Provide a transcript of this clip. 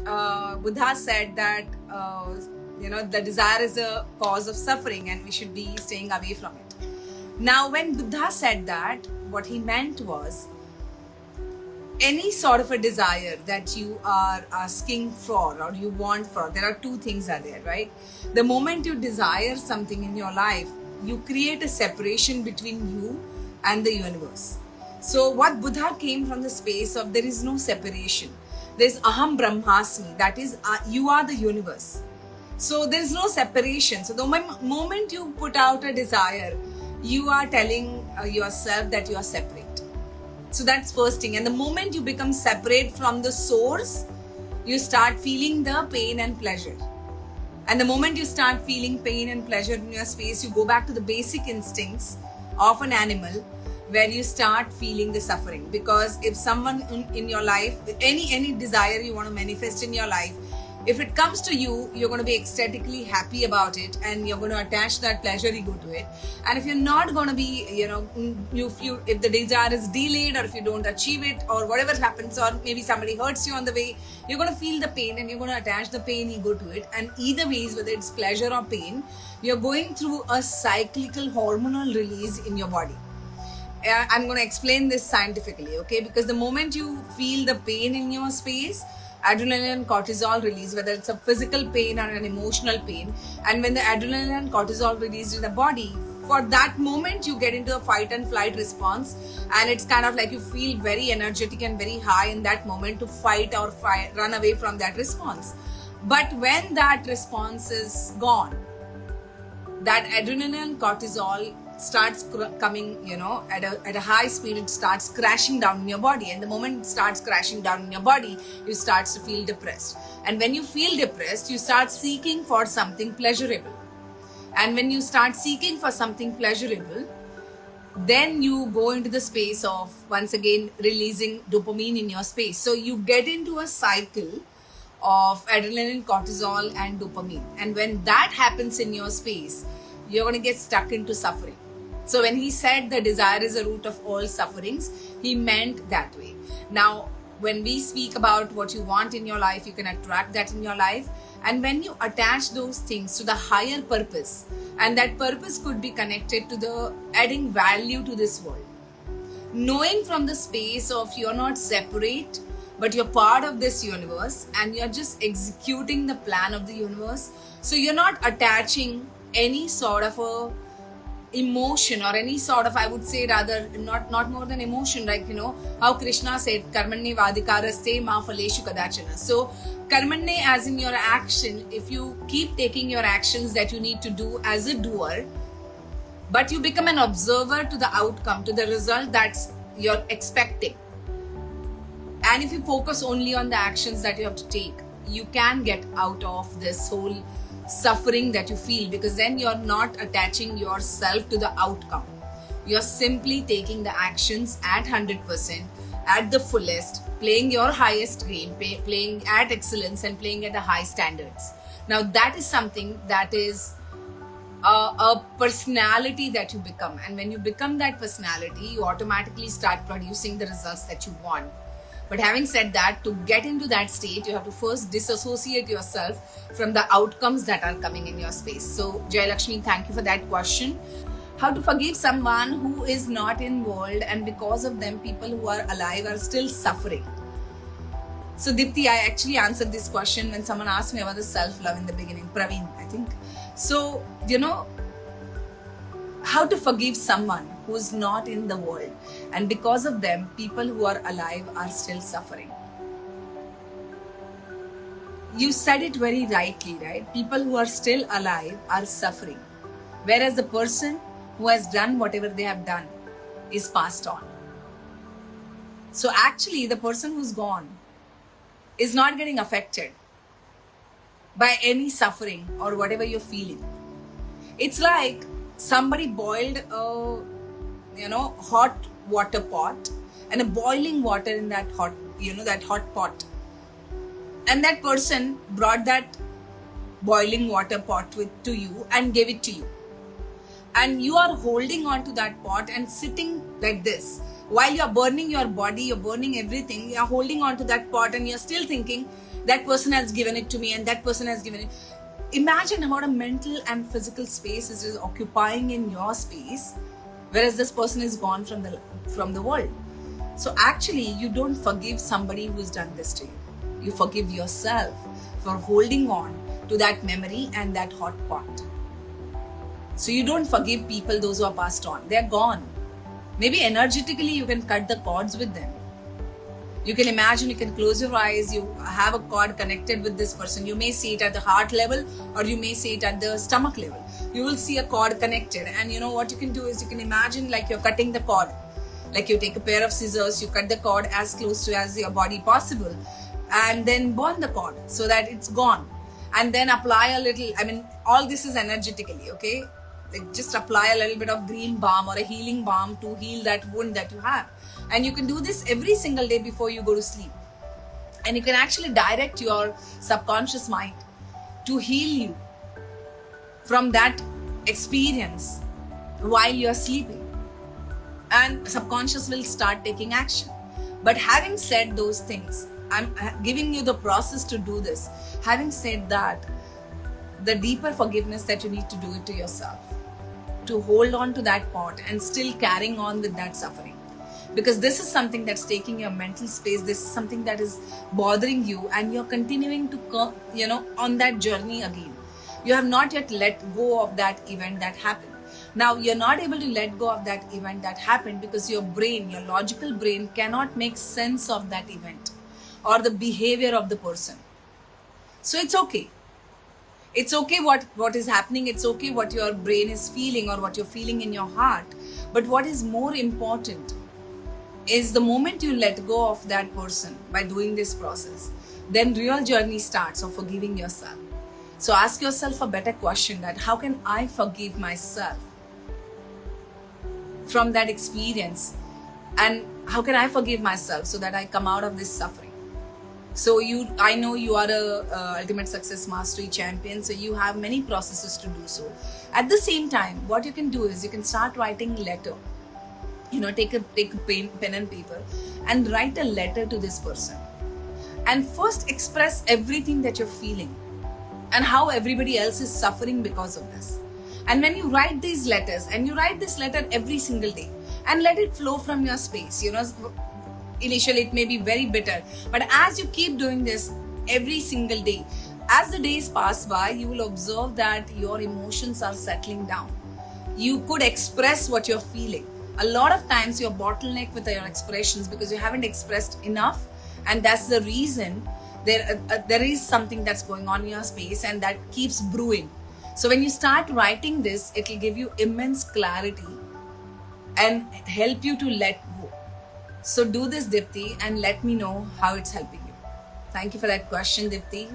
Buddha said that the desire is a cause of suffering and we should be staying away from it. Now, when Buddha said that, what he meant was any sort of a desire that you are asking for or you want for, there are two things are there, right? The moment you desire something in your life, you create a separation between you and the universe. So what Buddha came from the space of there is no separation. There's Aham Brahmasmi, that is you are the universe. So there is no separation. So the moment you put out a desire, you are telling yourself that you are separate. So that's first thing. And the moment you become separate from the source, you start feeling the pain and pleasure. And the moment you start feeling pain and pleasure in your space, you go back to the basic instincts of an animal where you start feeling the suffering. Because if someone in your life, any desire you want to manifest in your life, if it comes to you, you're going to be ecstatically happy about it and you're going to attach that pleasure ego to it. And if you're not going to be, if the desire is delayed or if you don't achieve it or whatever happens, or maybe somebody hurts you on the way, you're going to feel the pain and you're going to attach the pain ego to it. And either ways, whether it's pleasure or pain, you're going through a cyclical hormonal release in your body. I'm going to explain this scientifically, okay? Because the moment you feel the pain in your space, adrenaline and cortisol release, whether it's a physical pain or an emotional pain. And when the adrenaline and cortisol released in the body, for that moment you get into a fight and flight response, and it's kind of like you feel very energetic and very high in that moment to fight or run away from that response. But when that response is gone, that adrenaline and cortisol starts coming, at a high speed, it starts crashing down in your body. And the moment it starts crashing down in your body, you start to feel depressed. And when you feel depressed, you start seeking for something pleasurable. And when you start seeking for something pleasurable, then you go into the space of, once again, releasing dopamine in your space. So you get into a cycle of adrenaline, cortisol, and dopamine. And when that happens in your space, you're going to get stuck into suffering. So when he said the desire is the root of all sufferings, he meant that way. Now, when we speak about what you want in your life, you can attract that in your life. And when you attach those things to the higher purpose, and that purpose could be connected to the adding value to this world, knowing from the space of you're not separate, but you're part of this universe and you're just executing the plan of the universe. So you're not attaching any sort of a emotion or any sort of, I would say rather, not more than emotion, like how Krishna said, karmanne vadikaraste ma phaleshu kadachana. So karmanne as in your action, if you keep taking your actions that you need to do as a doer, but you become an observer to the outcome, to the result that's you're expecting. And if you focus only on the actions that you have to take, you can get out of this whole suffering that you feel, because then you're not attaching yourself to the outcome. You're simply taking the actions at 100%, at the fullest, playing your highest game, playing at excellence and playing at the high standards. Now that is something that is a personality that you become. And when you become that personality, you automatically start producing the results that you want. But having said that, to get into that state, you have to first disassociate yourself from the outcomes that are coming in your space. So, Jay Lakshmi, thank you for that question. How to forgive someone who is not involved and because of them, people who are alive are still suffering? So, Dipti, I actually answered this question when someone asked me about the self-love in the beginning. Praveen, I think. So, how to forgive someone who is not in the world, and because of them, people who are alive are still suffering. You said it very rightly, right? People who are still alive are suffering, whereas the person who has done whatever they have done is passed on. So actually, the person who's gone is not getting affected by any suffering or whatever you're feeling. It's like somebody boiled a hot water pot and a boiling water in that hot pot, and that person brought that boiling water pot to you and gave it to you, and you are holding on to that pot and sitting like this While you're burning your body, you're burning everything, you're holding on to that pot and you're still thinking, that person has given it to me and that person has given it. Imagine what a mental and physical space is occupying in your space, whereas this person is gone from the world. So actually, you don't forgive somebody who's done this to you. You forgive yourself for holding on to that memory and that hot pot. So you don't forgive people, those who are passed on. They're gone. Maybe energetically you can cut the cords with them. You can imagine, you can close your eyes, you have a cord connected with this person. You may see it at the heart level or you may see it at the stomach level. You will see a cord connected, and you know what you can do is you can imagine like you're cutting the cord. Like you take a pair of scissors, you cut the cord as close to as your body possible, and then burn the cord so that it's gone. And then apply a little, all this is energetically, okay? Like just apply a little bit of green balm or a healing balm to heal that wound that you have. And you can do this every single day before you go to sleep. And you can actually direct your subconscious mind to heal you from that experience while you're sleeping. And subconscious will start taking action. But having said those things, I'm giving you the process to do this. Having said that, the deeper forgiveness that you need to do it to yourself, to hold on to that pot and still carrying on with that suffering. Because this is something that's taking your mental space. This is something that is bothering you, and you're continuing to on that journey again. You have not yet let go of that event that happened. Now you're not able to let go of that event that happened because your brain, your logical brain, cannot make sense of that event or the behavior of the person. So it's okay. It's okay what is happening. It's okay what your brain is feeling or what you're feeling in your heart. But what is more important is the moment you let go of that person by doing this process, then real journey starts of forgiving yourself. So ask yourself a better question, that how can I forgive myself from that experience? And how can I forgive myself so that I come out of this suffering? So I know you are a ultimate success mastery champion, so you have many processes to do so. At the same time, what you can do is you can start writing letter. Take a pen and paper and write a letter to this person. And first express everything that you're feeling and how everybody else is suffering because of this. And when you write these letters, and you write this letter every single day, and let it flow from your space, initially it may be very bitter, but as you keep doing this every single day, as the days pass by, you will observe that your emotions are settling down. You could express what you're feeling. A lot of times you're bottlenecked with your expressions because you haven't expressed enough, and that's the reason there is something that's going on in your space and that keeps brewing. So when you start writing this, it will give you immense clarity and help you to let go. So do this, Dipti, and let me know how it's helping you. Thank you for that question, Dipti.